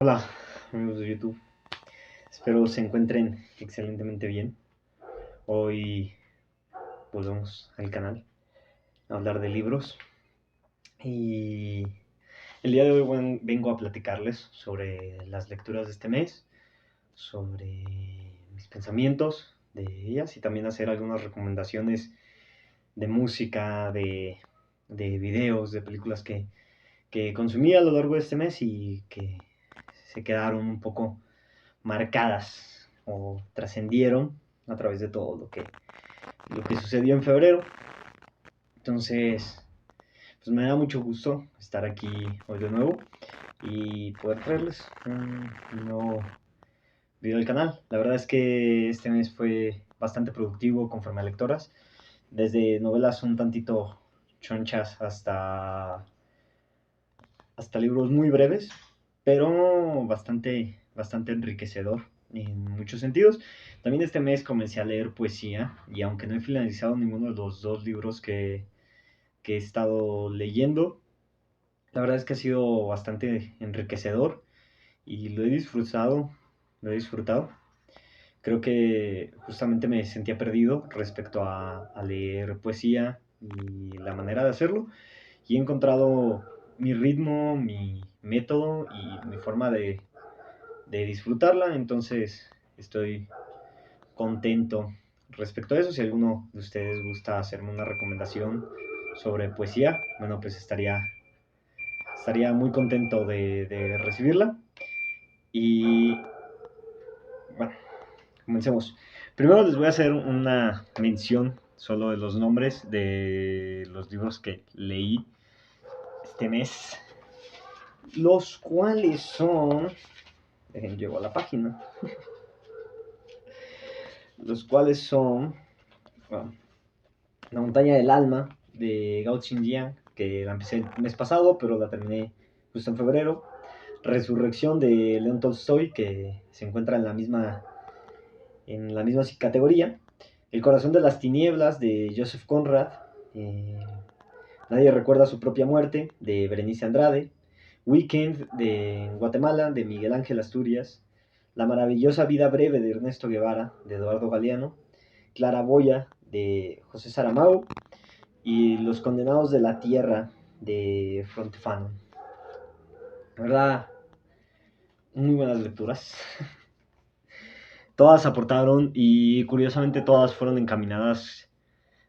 Hola, amigos de YouTube. Espero se encuentren excelentemente bien. Hoy volvemos al canal a hablar de libros. Y el día de hoy vengo a platicarles sobre las lecturas de este mes, sobre mis pensamientos de ellas y también hacer algunas recomendaciones de música, de videos, de películas que consumí a lo largo de este mes y que se quedaron un poco marcadas o trascendieron a través de todo lo que sucedió en febrero. Entonces, pues me da mucho gusto estar aquí hoy de nuevo y poder traerles un nuevo video al canal. La verdad es que este mes fue bastante productivo conforme a lectoras, desde novelas un tantito chonchas hasta libros muy breves, pero bastante enriquecedor en muchos sentidos. También este mes comencé a leer poesía y aunque no he finalizado ninguno de los dos libros que he estado leyendo, la verdad es que ha sido bastante enriquecedor y lo he disfrutado. Creo que justamente me sentía perdido respecto a leer poesía y la manera de hacerlo y he encontrado mi ritmo, mi método y mi forma de disfrutarla, entonces estoy contento respecto a eso. Si alguno de ustedes gusta hacerme una recomendación sobre poesía, bueno, pues estaría muy contento de recibirla. Y bueno, comencemos. Primero les voy a hacer una mención solo de los nombres de los libros que leí este mes, los cuales son, dejen llego a la página, los cuales son, bueno, La montaña del alma de Gao Xinjiang, que la empecé el mes pasado, pero la terminé justo en febrero. Resurrección de León Tolstoy, que se encuentra en la misma categoría. El corazón de las tinieblas de Joseph Conrad. eh, Nadie recuerda su propia muerte de Berenice Andrade. Weekend de Guatemala de Miguel Ángel Asturias. La maravillosa vida breve de Ernesto Guevara de Eduardo Galeano. Claraboya de José Saramago y Los condenados de la tierra de Frontefano. La verdad, muy buenas lecturas. Todas aportaron y curiosamente todas fueron encaminadas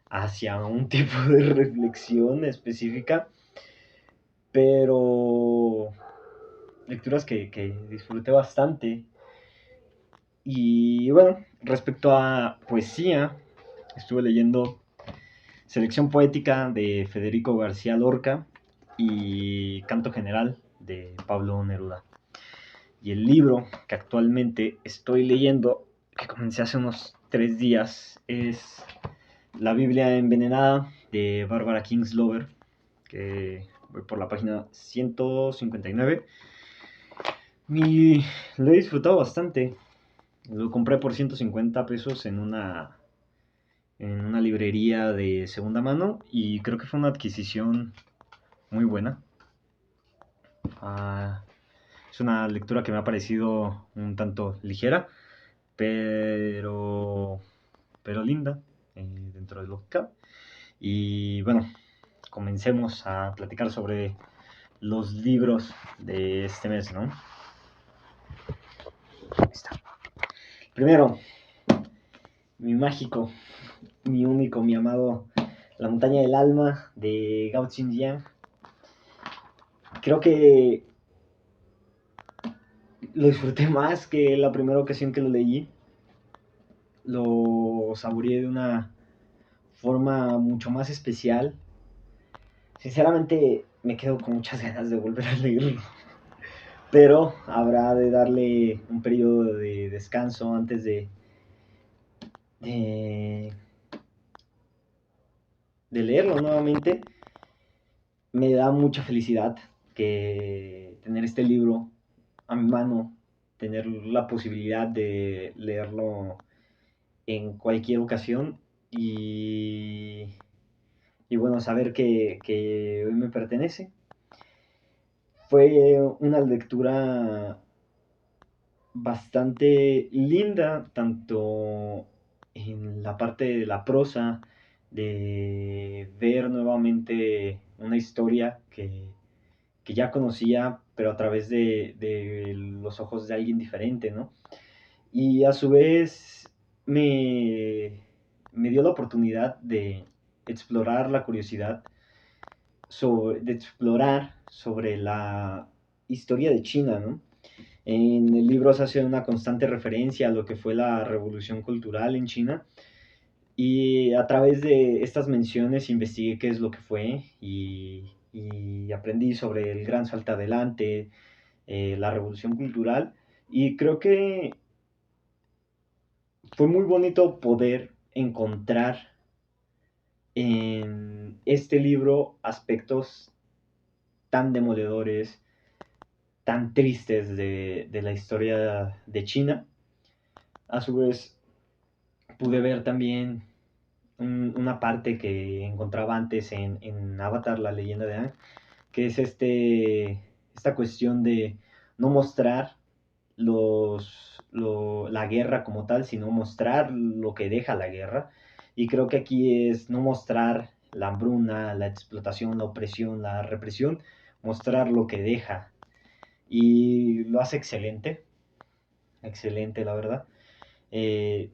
hacia un tipo de reflexión específica, pero lecturas que disfruté bastante. Y bueno, respecto a poesía, estuve leyendo Selección poética de Federico García Lorca y Canto General de Pablo Neruda. Y el libro que actualmente estoy leyendo, que comencé hace unos 3 días, es La Biblia Envenenada de Barbara Kingsolver, que voy por la página 159. Y lo he disfrutado bastante. Lo compré por 150 pesos en una librería de segunda mano y creo que fue una adquisición muy buena. Ah, es una lectura que me ha parecido un tanto ligera, pero, pero linda dentro de lo que cabe. Y bueno, comencemos a platicar sobre los libros de este mes, ¿no? Ahí está. Primero, mi mágico, mi único, mi amado La montaña del alma de Gao Xinjiang. Creo que lo disfruté más que la primera ocasión que lo leí. Lo saboreé de una forma mucho más especial. Sinceramente me quedo con muchas ganas de volver a leerlo, pero habrá de darle un periodo de descanso antes de, de leerlo nuevamente. Me da mucha felicidad que tener este libro a mi mano, tener la posibilidad de leerlo en cualquier ocasión y bueno, saber que hoy me pertenece. Fue una lectura bastante linda, tanto en la parte de la prosa, de ver nuevamente una historia que ya conocía, pero a través de los ojos de alguien diferente, ¿no? Y a su vez me dio la oportunidad de explorar la curiosidad, de explorar sobre la historia de China, ¿no? En el libro se hace una constante referencia a lo que fue la revolución cultural en China y a través de estas menciones investigué qué es lo que fue y aprendí sobre el gran salto adelante, la revolución cultural, y creo que fue muy bonito poder encontrar en este libro aspectos tan demoledores, tan tristes de la historia de China. A su vez, pude ver también una parte que encontraba antes en Avatar, la leyenda de Aang, que es esta cuestión de no mostrar la guerra como tal, sino mostrar lo que deja la guerra. Y creo que aquí es no mostrar la hambruna, la explotación, la opresión, la represión, mostrar lo que deja. Y lo hace excelente, excelente la verdad. Eh,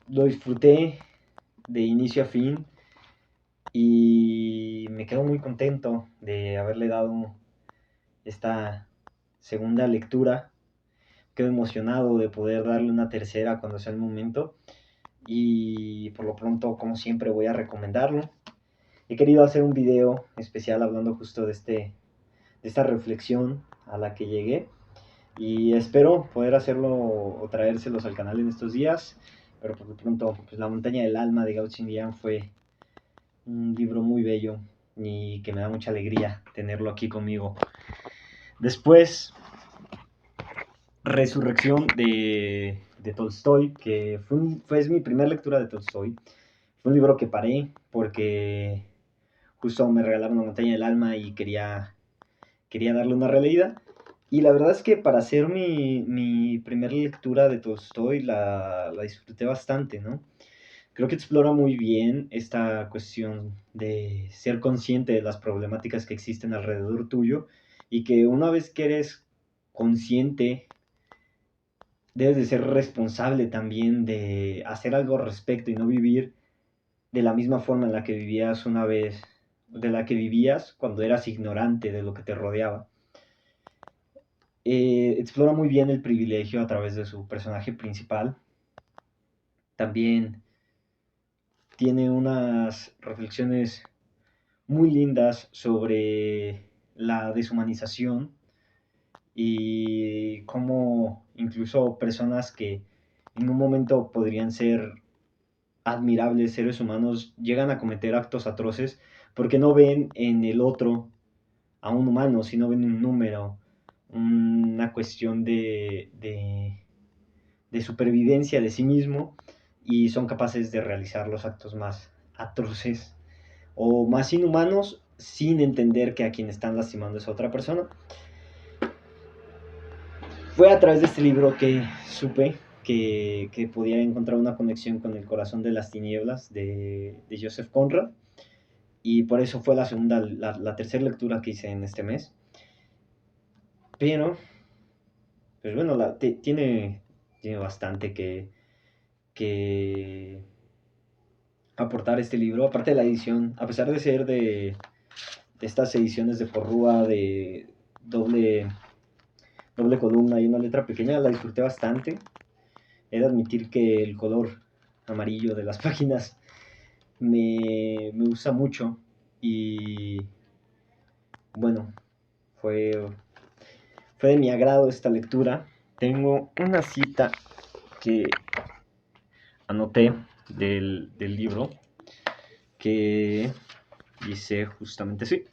lo disfruté de inicio a fin y me quedo muy contento de haberle dado esta segunda lectura. Quedo emocionado de poder darle una tercera cuando sea el momento y por lo pronto, como siempre, voy a recomendarlo. He querido hacer un video especial hablando justo de esta reflexión a la que llegué y espero poder hacerlo o traérselos al canal en estos días, pero por lo pronto, pues La montaña del alma de Gao Xingyang fue un libro muy bello y que me da mucha alegría tenerlo aquí conmigo. Después, Resurrección de Tolstoy, que fue mi primera lectura de Tolstoy. Fue un libro que paré porque justo me regalaron La montaña del alma y quería darle una releída. Y la verdad es que para hacer mi primera lectura de Tolstoy la disfruté bastante, ¿no? Creo que explora muy bien esta cuestión de ser consciente de las problemáticas que existen alrededor tuyo y que una vez que eres consciente, debes de ser responsable también de hacer algo al respecto y no vivir de la misma forma en la que vivías una vez, de la que vivías cuando eras ignorante de lo que te rodeaba. Explora muy bien el privilegio a través de su personaje principal. También tiene unas reflexiones muy lindas sobre la deshumanización y cómo incluso personas que en un momento podrían ser admirables seres humanos llegan a cometer actos atroces porque no ven en el otro a un humano, sino ven un número, una cuestión de supervivencia de sí mismo y son capaces de realizar los actos más atroces o más inhumanos sin entender que a quien están lastimando es a otra persona. Fue a través de este libro que supe que podía encontrar una conexión con El corazón de las tinieblas de Joseph Conrad y por eso fue la tercera lectura que hice en este mes. Pero, pues bueno, tiene bastante que aportar este libro, aparte de la edición, a pesar de ser de estas ediciones de porrúa de doble columna y una letra pequeña, la disfruté bastante. He de admitir que el color amarillo de las páginas me gusta mucho y bueno, fue de mi agrado esta lectura. Tengo una cita que anoté del libro que dice justamente así.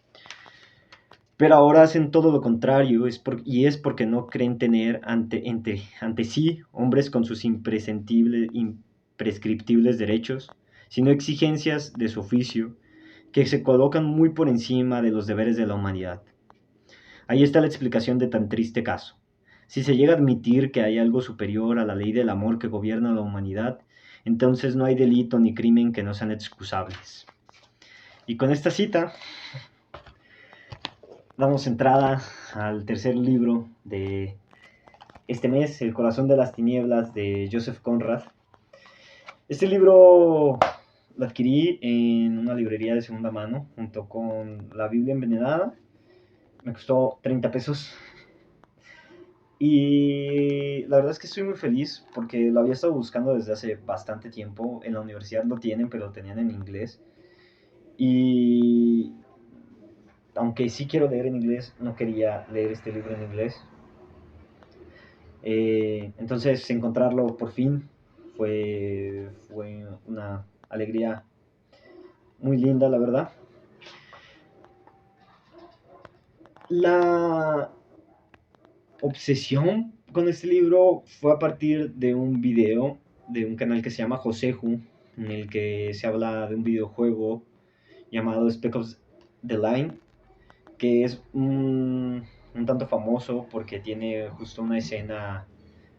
Pero ahora hacen todo lo contrario, y es porque no creen tener ante sí hombres con sus imprescriptibles derechos, sino exigencias de su oficio, que se colocan muy por encima de los deberes de la humanidad. Ahí está la explicación de tan triste caso. Si se llega a admitir que hay algo superior a la ley del amor que gobierna la humanidad, entonces no hay delito ni crimen que no sean excusables. Y con esta cita damos entrada al tercer libro de este mes, El corazón de las tinieblas, de Joseph Conrad. Este libro lo adquirí en una librería de segunda mano junto con La Biblia envenenada. Me costó 30 pesos. Y la verdad es que estoy muy feliz porque lo había estado buscando desde hace bastante tiempo. En la universidad lo tienen, pero lo tenían en inglés. Y aunque sí quiero leer en inglés, no quería leer este libro en inglés. Entonces encontrarlo por fin fue una alegría muy linda, la verdad. La obsesión con este libro fue a partir de un video de un canal que se llama Joseju, en el que se habla de un videojuego llamado Spec Ops The Line, que es un tanto famoso porque tiene justo una escena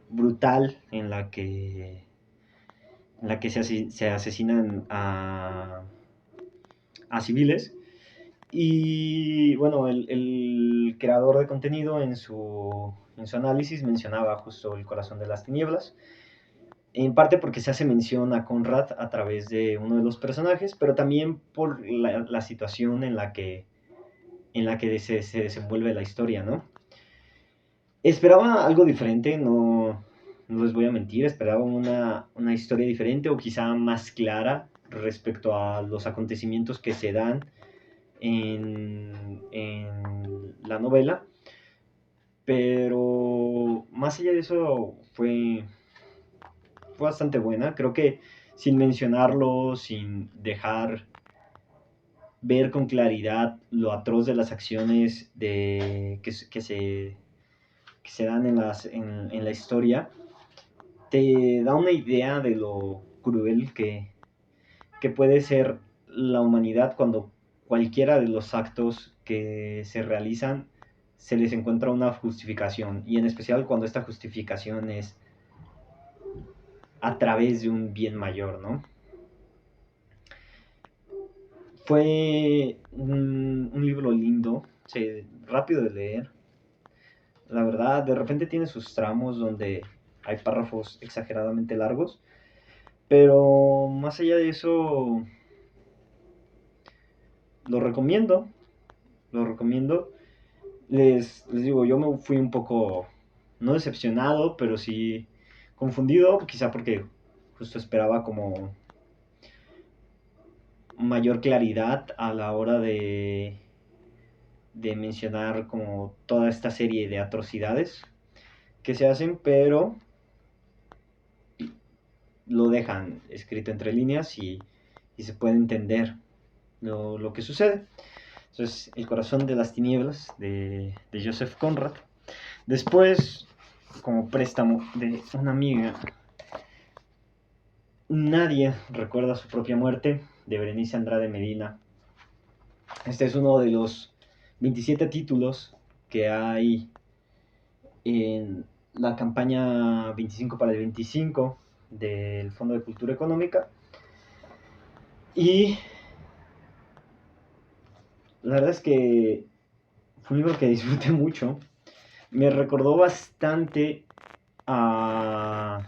brutal en la que se asesinan a civiles. Y bueno, el creador de contenido en su análisis mencionaba justo El corazón de las tinieblas, en parte porque se hace mención a Conrad a través de uno de los personajes, pero también por la situación en la que se desenvuelve la historia, ¿no? Esperaba algo diferente, no les voy a mentir, esperaba una historia diferente o quizá más clara respecto a los acontecimientos que se dan en la novela, pero más allá de eso fue bastante buena. Creo que sin mencionarlo, sin dejar ver con claridad lo atroz de las acciones que se dan en la historia, te da una idea de lo cruel que puede ser la humanidad cuando cualquiera de los actos que se realizan se les encuentra una justificación, y en especial cuando esta justificación es a través de un bien mayor, ¿no? Fue un libro lindo, rápido de leer. La verdad, de repente tiene sus tramos donde hay párrafos exageradamente largos, pero más allá de eso, lo recomiendo, lo recomiendo. Les digo, yo me fui un poco, no decepcionado, pero sí confundido, quizá porque justo esperaba como mayor claridad a la hora de mencionar como toda esta serie de atrocidades que se hacen, pero lo dejan escrito entre líneas y se puede entender lo que sucede. Entonces, El corazón de las tinieblas de Joseph Conrad. Después, como préstamo de una amiga, Nadie recuerda su propia muerte, de Berenice Andrade Medina. Este es uno de los 27 títulos que hay en la campaña 25 para el 25 del Fondo de Cultura Económica. Y la verdad es que fue un libro que disfruté mucho. Me recordó bastante a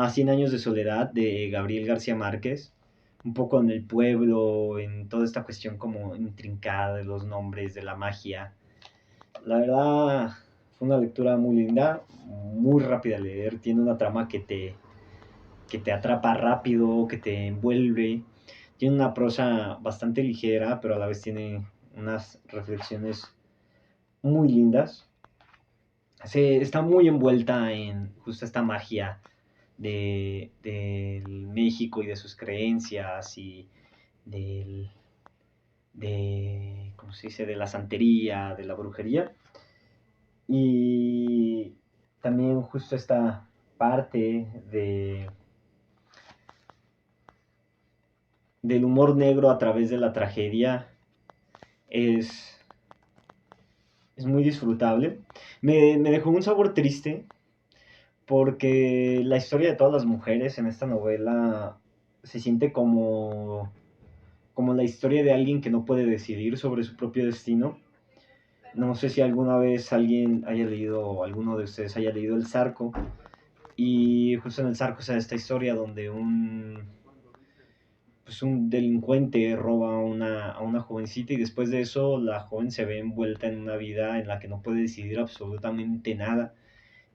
Cien años de soledad de Gabriel García Márquez, un poco en el pueblo, en toda esta cuestión como intrincada de los nombres, de la magia. La verdad, fue una lectura muy linda, muy rápida de leer, tiene una trama que te atrapa rápido, que te envuelve, tiene una prosa bastante ligera, pero a la vez tiene unas reflexiones muy lindas. Está muy envuelta en justo esta magia del México y de sus creencias y del, ¿cómo se dice?, de la santería, de la brujería. Y también justo esta parte del humor negro a través de la tragedia es es muy disfrutable. Me dejó un sabor triste porque la historia de todas las mujeres en esta novela se siente como la historia de alguien que no puede decidir sobre su propio destino. No sé si alguna vez alguien haya leído, o alguno de ustedes haya leído El Zarco, y justo en El Zarco se da esta historia donde un delincuente roba a una jovencita y después de eso la joven se ve envuelta en una vida en la que no puede decidir absolutamente nada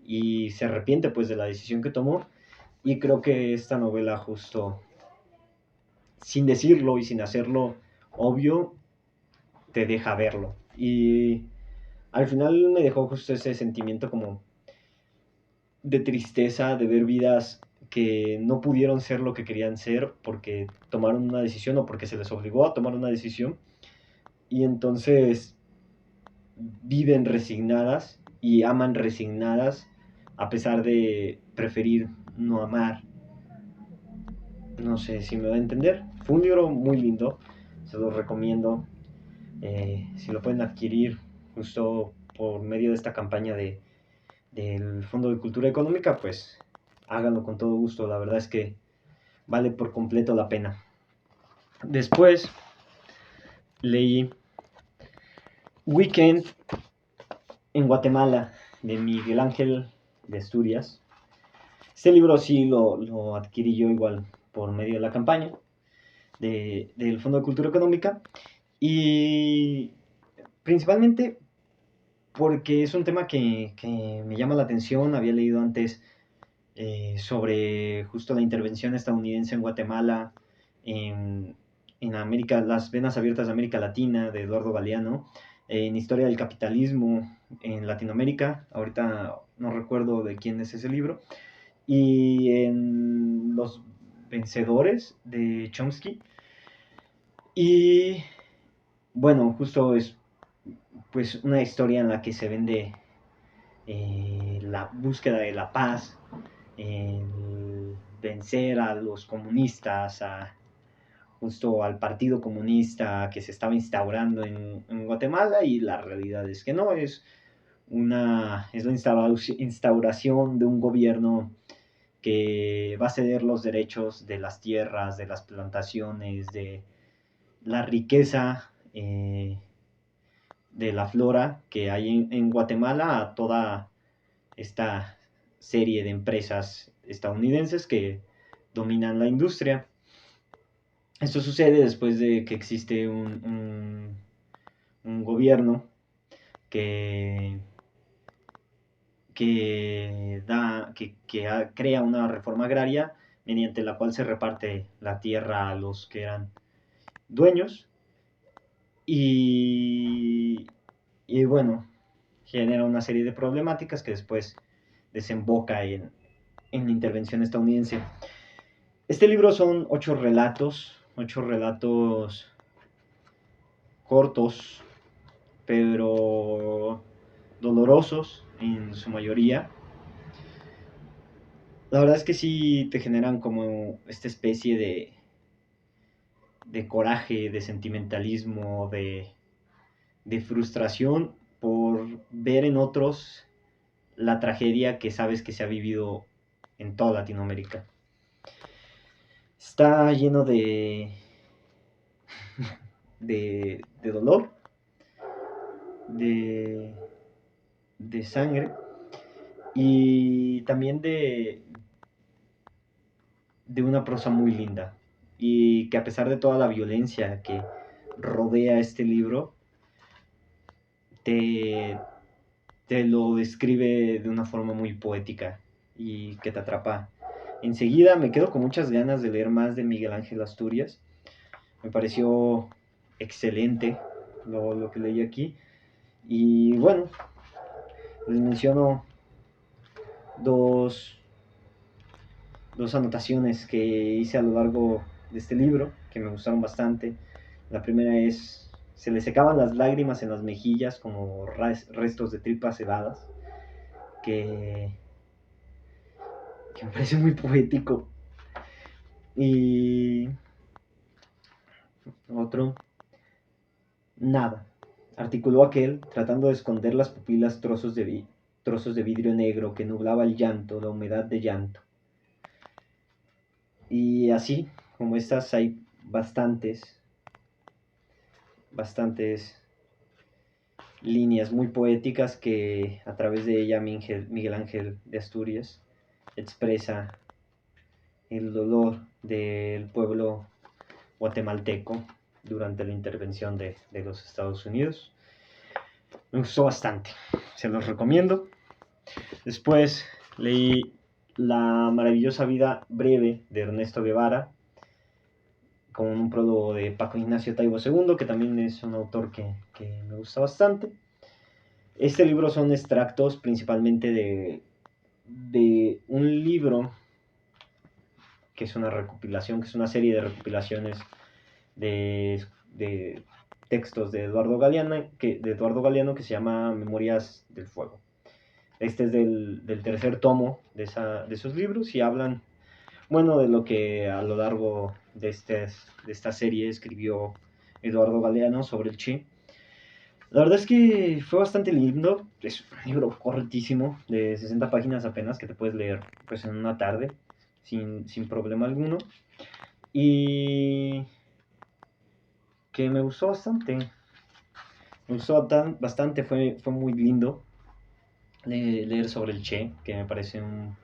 y se arrepiente pues de la decisión que tomó. Y creo que esta novela justo, sin decirlo y sin hacerlo obvio, te deja verlo. Y al final me dejó justo ese sentimiento como de tristeza de ver vidas que no pudieron ser lo que querían ser porque tomaron una decisión o porque se les obligó a tomar una decisión y entonces viven resignadas y aman resignadas a pesar de preferir no amar. No sé si me va a entender. Fue un libro muy lindo, se lo recomiendo. Si lo pueden adquirir justo por medio de esta campaña del Fondo de Cultura Económica, pues háganlo con todo gusto. La verdad es que vale por completo la pena. Después leí Weekend en Guatemala de Miguel Ángel de Asturias. Este libro sí lo adquirí yo igual por medio de la campaña del Fondo de Cultura Económica y principalmente porque es un tema que me llama la atención. Había leído antes sobre justo la intervención estadounidense en Guatemala, en América, las venas abiertas de América Latina, de Eduardo Galeano, en Historia del Capitalismo en Latinoamérica, ahorita no recuerdo de quién es ese libro, y en Los Vencedores de Chomsky. Y bueno, justo es pues una historia en la que se vende la búsqueda de la paz, el vencer a los comunistas, justo al Partido Comunista que se estaba instaurando en Guatemala, y la realidad es que no, es la instauración de un gobierno que va a ceder los derechos de las tierras, de las plantaciones, de la riqueza de la flora que hay en Guatemala a toda esta serie de empresas estadounidenses que dominan la industria. Esto sucede después de que existe un gobierno que, que crea una reforma agraria mediante la cual se reparte la tierra a los que eran dueños y, y bueno, genera una serie de problemáticas que después desemboca en la intervención estadounidense. Este libro son 8 relatos cortos, pero dolorosos en su mayoría. La verdad es que sí te generan como esta especie de coraje, de sentimentalismo, de frustración por ver en otros la tragedia que sabes que se ha vivido en toda Latinoamérica. Está lleno de dolor, de, de sangre y también de una prosa muy linda. Y que a pesar de toda la violencia que rodea este libro, te, te lo describe de una forma muy poética y que te atrapa. Enseguida me quedo con muchas ganas de leer más de Miguel Ángel Asturias. Me pareció excelente lo que leí aquí. Y bueno, les menciono dos, dos anotaciones que hice a lo largo de este libro que me gustaron bastante. La primera es: se le secaban las lágrimas en las mejillas como restos de tripas heladas, que, que me parece muy poético. Y otro: nada, articuló aquel, tratando de esconder las pupilas trozos de vidrio negro que nublaba el llanto, la humedad de llanto. Y así, como estas, hay bastantes líneas muy poéticas que a través de ella Miguel Ángel de Asturias expresa el dolor del pueblo guatemalteco durante la intervención de los Estados Unidos. Me gustó bastante, se los recomiendo. Después leí La maravillosa vida breve de Ernesto Guevara, con un prólogo de Paco Ignacio Taibo II, que también es un autor que me gusta bastante. Este libro son extractos principalmente de un libro que es una recopilación, que es una serie de recopilaciones de textos de Eduardo Galeano, que se llama Memorias del Fuego. Este es del tercer tomo de esos libros y hablan, bueno, de lo que a lo largo de esta serie escribió Eduardo Galeano sobre el Che. La verdad es que fue bastante lindo, es un libro cortísimo, de 60 páginas apenas, que te puedes leer pues en una tarde, sin problema alguno. Y que me gustó bastante. Me gustó bastante, fue muy lindo leer sobre el Che, que me parece un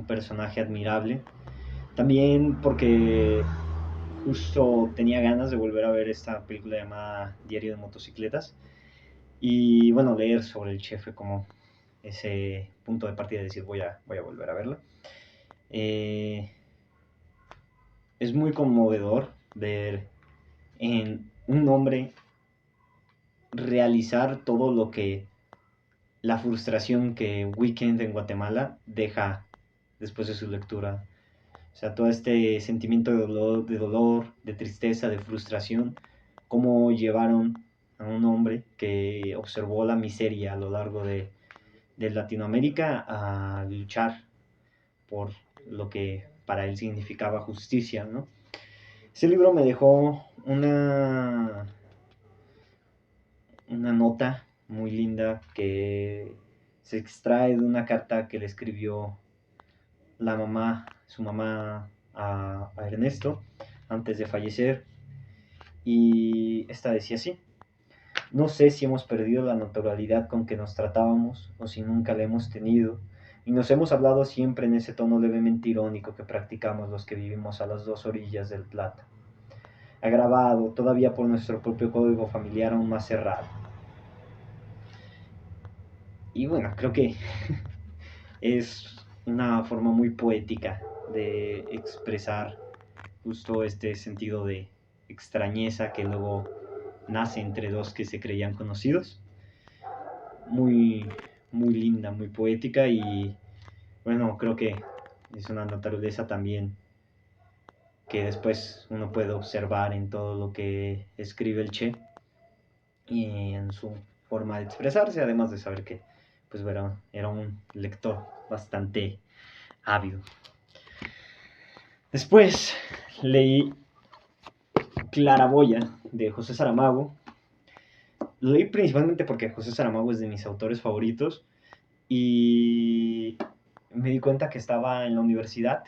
personaje admirable. También porque justo tenía ganas de volver a ver esta película llamada Diario de Motocicletas. Y bueno, leer sobre el Che fue como ese punto de partida de decir voy a volver a verla. Es muy conmovedor ver en un hombre realizar todo lo que la frustración que Weekend en Guatemala deja después de su lectura. O sea, todo este sentimiento de dolor, de tristeza, de frustración, cómo llevaron a un hombre que observó la miseria a lo largo de Latinoamérica a luchar por lo que para él significaba justicia, ¿no? Ese libro me dejó una nota muy linda que se extrae de una carta que le escribió su mamá a Ernesto antes de fallecer, y esta decía así: no sé si hemos perdido la naturalidad con que nos tratábamos o si nunca la hemos tenido, y nos hemos hablado siempre en ese tono levemente irónico que practicamos los que vivimos a las dos orillas del Plata, agravado todavía por nuestro propio código familiar aún más cerrado. Y bueno, creo que es una forma muy poética de expresar justo este sentido de extrañeza que luego nace entre dos que se creían conocidos. Muy, muy linda, muy poética, y bueno, creo que es una naturaleza también que después uno puede observar en todo lo que escribe el Che y en su forma de expresarse, además de saber que pues era un lector bastante ávido. Después leí Claraboya de José Saramago. Lo leí principalmente porque José Saramago es de mis autores favoritos y me di cuenta que estaba en la universidad,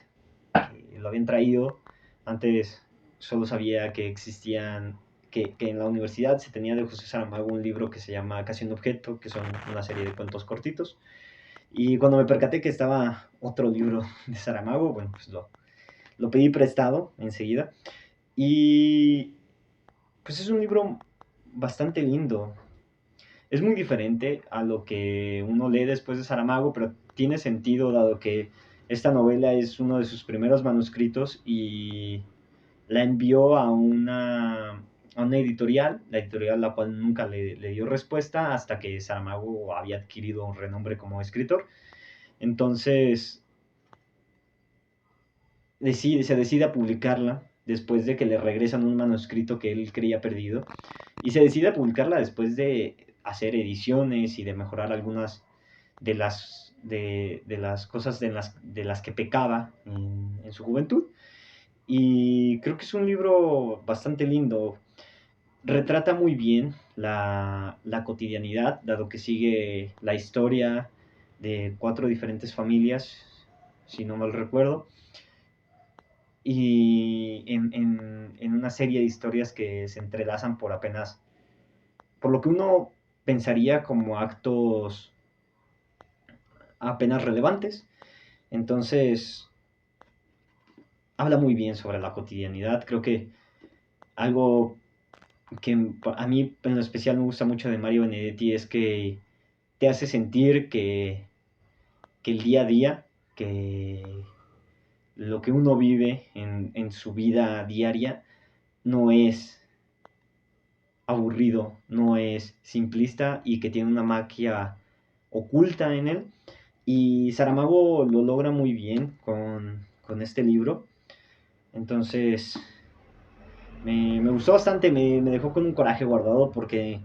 que lo habían traído. Antes solo sabía que existían, que en la universidad se tenía de José Saramago un libro que se llama Casi un objeto, que son una serie de cuentos cortitos. Y cuando me percaté que estaba otro libro de Saramago, bueno, pues lo pedí prestado enseguida. Y pues es un libro bastante lindo. Es muy diferente a lo que uno lee después de Saramago, pero tiene sentido dado que esta novela es uno de sus primeros manuscritos y la envió a una editorial, la editorial la cual nunca le dio respuesta hasta que Saramago había adquirido un renombre como escritor. Entonces se decide a publicarla después de que le regresan un manuscrito que él creía perdido, y se decide a publicarla después de hacer ediciones y de mejorar algunas de las cosas de las que pecaba en su juventud. Y creo que es un libro bastante lindo. retrata muy bien la cotidianidad, dado que sigue la historia de 4 diferentes familias, si no mal recuerdo, y en una serie de historias que se entrelazan por apenas, por lo que uno pensaría como actos apenas relevantes. Entonces, habla muy bien sobre la cotidianidad. Creo que algo que a mí en lo especial me gusta mucho de Mario Benedetti es que te hace sentir que el día a día, que lo que uno vive en su vida diaria no es aburrido, no es simplista y que tiene una magia oculta en él. Y Saramago lo logra muy bien con este libro. Entonces, me gustó bastante, me dejó con un coraje guardado porque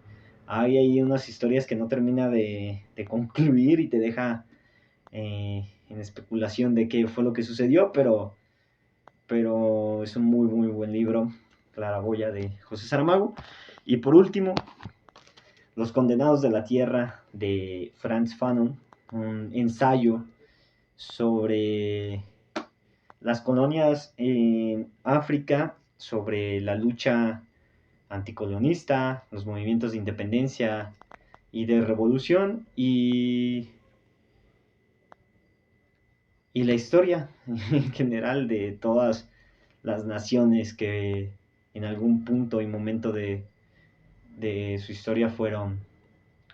hay ahí unas historias que no termina de concluir y te deja en especulación de qué fue lo que sucedió, pero es un muy, muy buen libro, Claraboya de José Saramago. Y por último, Los Condenados de la Tierra de Frantz Fanon, un ensayo sobre las colonias en África, sobre la lucha anticolonista, los movimientos de independencia y de revolución y la historia en general de todas las naciones que en algún punto y momento de su historia fueron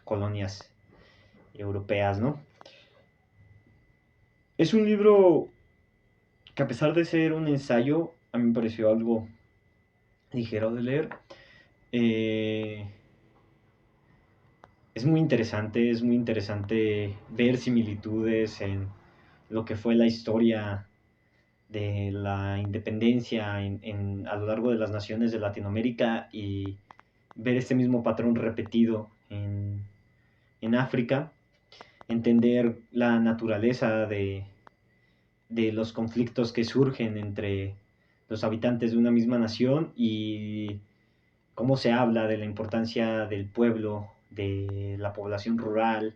colonias europeas, ¿no? Es un libro que a pesar de ser un ensayo, a mí me pareció algo ligero de leer. Eh, es muy interesante ver similitudes en lo que fue la historia de la independencia a lo largo de las naciones de Latinoamérica y ver este mismo patrón repetido en África, entender la naturaleza de los conflictos que surgen entre los habitantes de una misma nación y cómo se habla de la importancia del pueblo, de la población rural,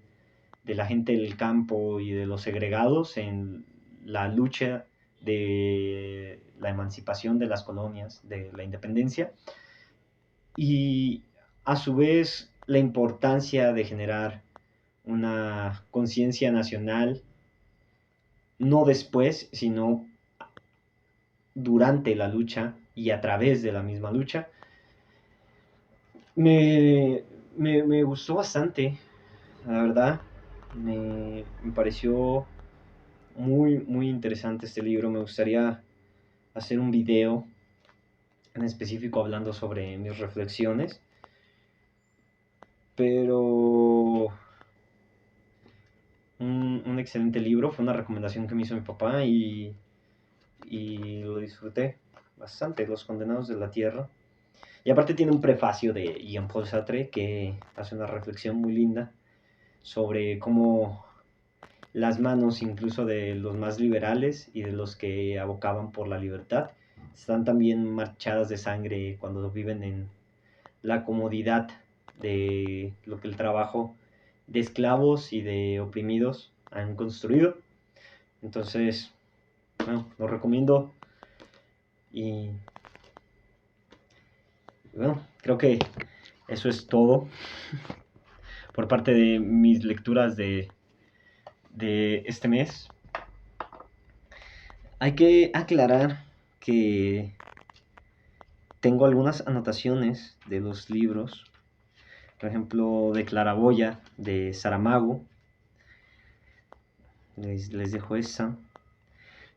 de la gente del campo y de los segregados en la lucha de la emancipación de las colonias, de la independencia, y a su vez la importancia de generar una conciencia nacional, no después, sino durante la lucha y a través de la misma lucha. Me, me gustó bastante, la verdad. Me pareció muy, muy interesante este libro. Me gustaría hacer un video en específico hablando sobre mis reflexiones. Pero un excelente libro, fue una recomendación que me hizo mi papá y lo disfruté bastante, Los Condenados de la Tierra. Y aparte tiene un prefacio de Jean-Paul Sartre que hace una reflexión muy linda sobre cómo las manos incluso de los más liberales y de los que abocaban por la libertad están también manchadas de sangre cuando viven en la comodidad de lo que el trabajo de esclavos y de oprimidos han construido. Entonces, bueno, lo recomiendo y bueno, creo que eso es todo por parte de mis lecturas de este mes. Hay que aclarar que tengo algunas anotaciones de los libros, por ejemplo, de Claraboya, de Saramago. Les dejo esa.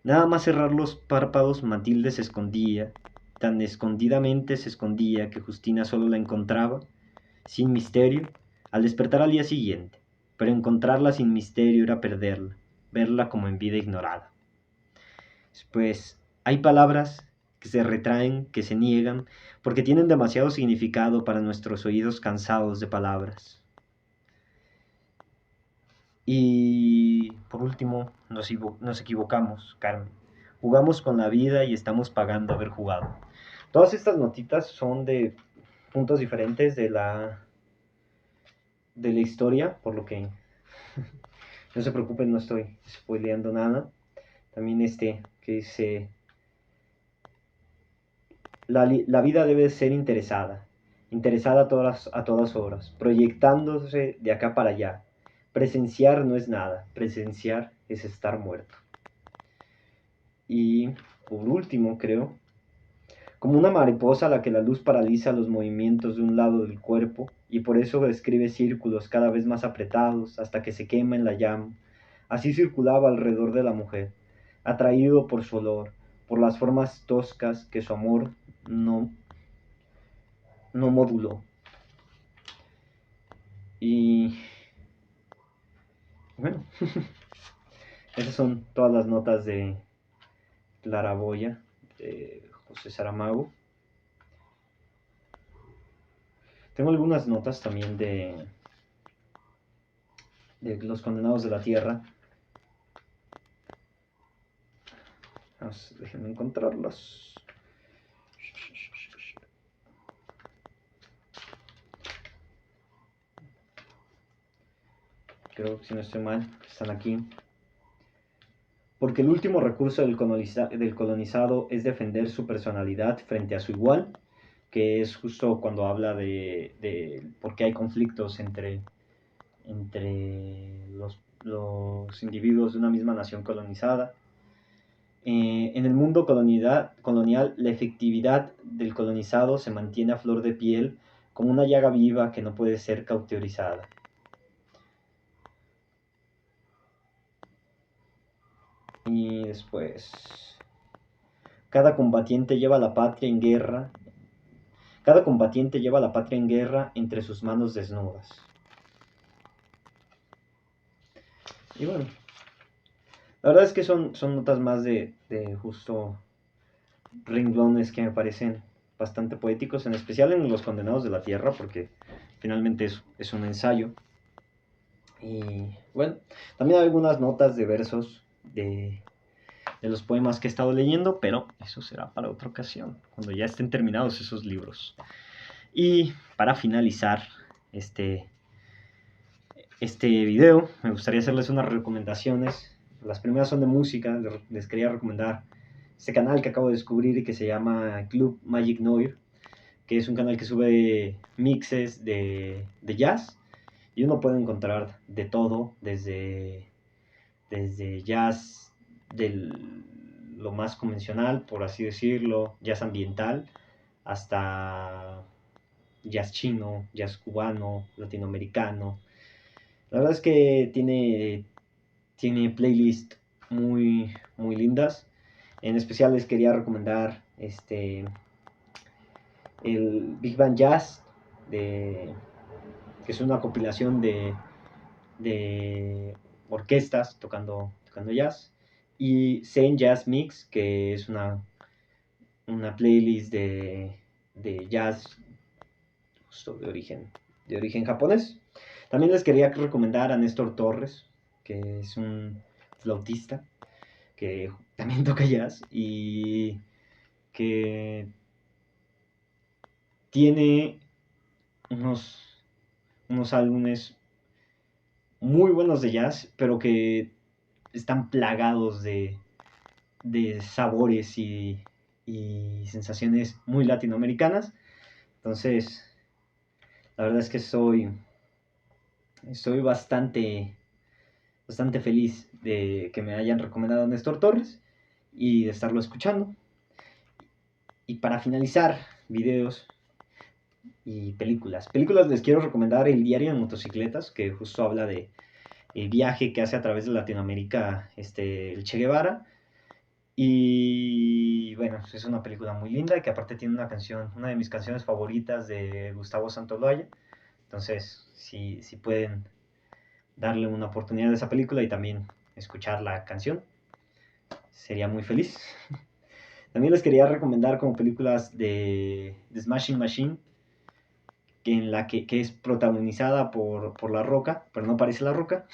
Nada más cerrar los párpados, Matilde se escondía, tan escondidamente se escondía que Justina solo la encontraba, sin misterio, al despertar al día siguiente. Pero encontrarla sin misterio era perderla, verla como en vida ignorada. Pues hay palabras que se retraen, que se niegan, porque tienen demasiado significado para nuestros oídos cansados de palabras. Y por último, nos equivocamos, Carmen. Jugamos con la vida y estamos pagando haber jugado. Todas estas notitas son de puntos diferentes de la historia, por lo que no se preocupen, no estoy spoileando nada. También que dice, la vida debe ser interesada a todas horas, proyectándose de acá para allá. Presenciar no es nada, presenciar es estar muerto. Y por último, creo, como una mariposa a la que la luz paraliza los movimientos de un lado del cuerpo, y por eso describe círculos cada vez más apretados hasta que se quema en la llama. Así circulaba alrededor de la mujer, atraído por su olor, por las formas toscas que su amor no moduló. Y bueno, esas son todas las notas de Claraboya, de José Saramago. Tengo algunas notas también de Los Condenados de la Tierra. Déjenme encontrarlas. Creo que si no estoy mal, están aquí. Porque el último recurso del colonizado es defender su personalidad frente a su igual, que es justo cuando habla de por qué hay conflictos entre los individuos de una misma nación colonizada. En el mundo colonial, la efectividad del colonizado se mantiene a flor de piel como una llaga viva que no puede ser cauterizada. Y después, cada combatiente lleva la patria en guerra entre sus manos desnudas. Y bueno, la verdad es que son notas más de justo renglones que me parecen bastante poéticos, en especial en Los Condenados de la Tierra, porque finalmente es un ensayo. Y bueno, también hay algunas notas de versos de los poemas que he estado leyendo, pero eso será para otra ocasión, cuando ya estén terminados esos libros. Y para finalizar este video, me gustaría hacerles unas recomendaciones. Las primeras son de música. Les quería recomendar este canal que acabo de descubrir y que se llama Club Magic Noir, que es un canal que sube mixes de jazz, y uno puede encontrar de todo, desde jazz lo más convencional, por así decirlo, jazz ambiental, hasta jazz chino, jazz cubano, latinoamericano. La verdad es que tiene playlists muy, muy lindas. En especial les quería recomendar el Big Band Jazz, que es una compilación de orquestas tocando jazz, y Zen Jazz Mix, que es una playlist de jazz justo de origen japonés. También les quería recomendar a Néstor Torres, que es un flautista que también toca jazz y que tiene unos álbumes muy buenos de jazz, pero que están plagados de sabores y sensaciones muy latinoamericanas. Entonces, la verdad es que estoy bastante feliz de que me hayan recomendado a Néstor Torres y de estarlo escuchando. Y para finalizar, videos y películas. Películas les quiero recomendar El Diario de Motocicletas, que justo habla de el viaje que hace a través de Latinoamérica el Che Guevara. Y bueno, es una película muy linda, que aparte tiene una de mis canciones favoritas de Gustavo Santaolalla. Entonces, si pueden darle una oportunidad a esa película y también escuchar la canción, sería muy feliz. También les quería recomendar como películas de Smashing Machine, que es protagonizada por La Roca, pero no parece La Roca.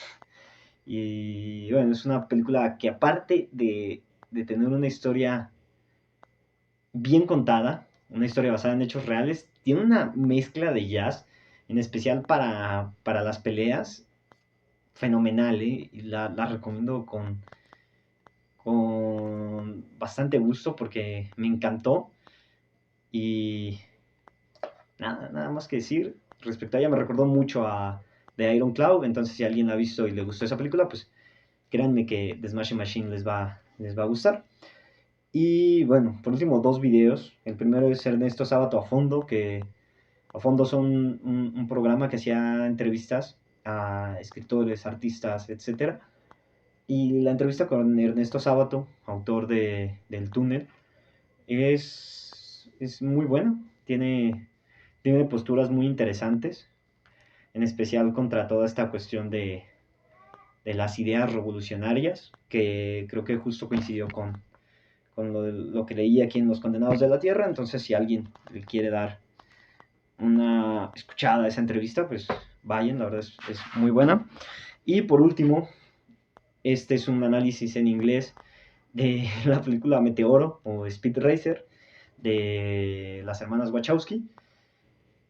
Y bueno, es una película que aparte de tener una historia bien contada, una historia basada en hechos reales. Tiene una mezcla de jazz, en especial para las peleas, fenomenal, ¿eh? Y la recomiendo con bastante gusto porque me encantó. Y nada más que decir respecto a ella. Me recordó mucho a The Iron Cloud. Entonces, si alguien la ha visto y le gustó esa película, pues créanme que The Smashing Machine les va a gustar. Y bueno, por último, dos videos. El primero es Ernesto Sábato a Fondo, que a Fondo son un programa que hacía entrevistas a escritores, artistas, etcétera. Y la entrevista con Ernesto Sábato, autor del Túnel, es muy buena. Tiene posturas muy interesantes, en especial contra toda esta cuestión de las ideas revolucionarias, que creo que justo coincidió con lo que leí aquí en Los Condenados de la Tierra. Entonces, si alguien le quiere dar una escuchada a esa entrevista, pues vayan, la verdad es muy buena. Y por último, este es un análisis en inglés de la película Meteoro o Speed Racer de las hermanas Wachowski,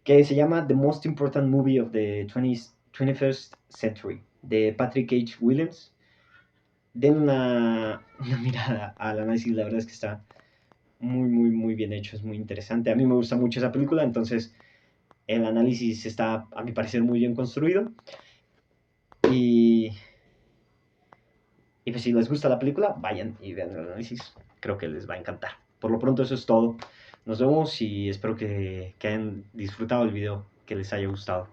que se llama The Most Important Movie of the 21st Century, de Patrick H. Williams. Den una mirada al análisis, la verdad es que está muy bien hecho, es muy interesante. A mí me gusta mucho esa película, entonces el análisis está, a mi parecer, muy bien construido. Y, y pues si les gusta la película, vayan y vean el análisis. Creo que les va a encantar. Por lo pronto eso es todo. Nos vemos y espero que hayan disfrutado el video, que les haya gustado.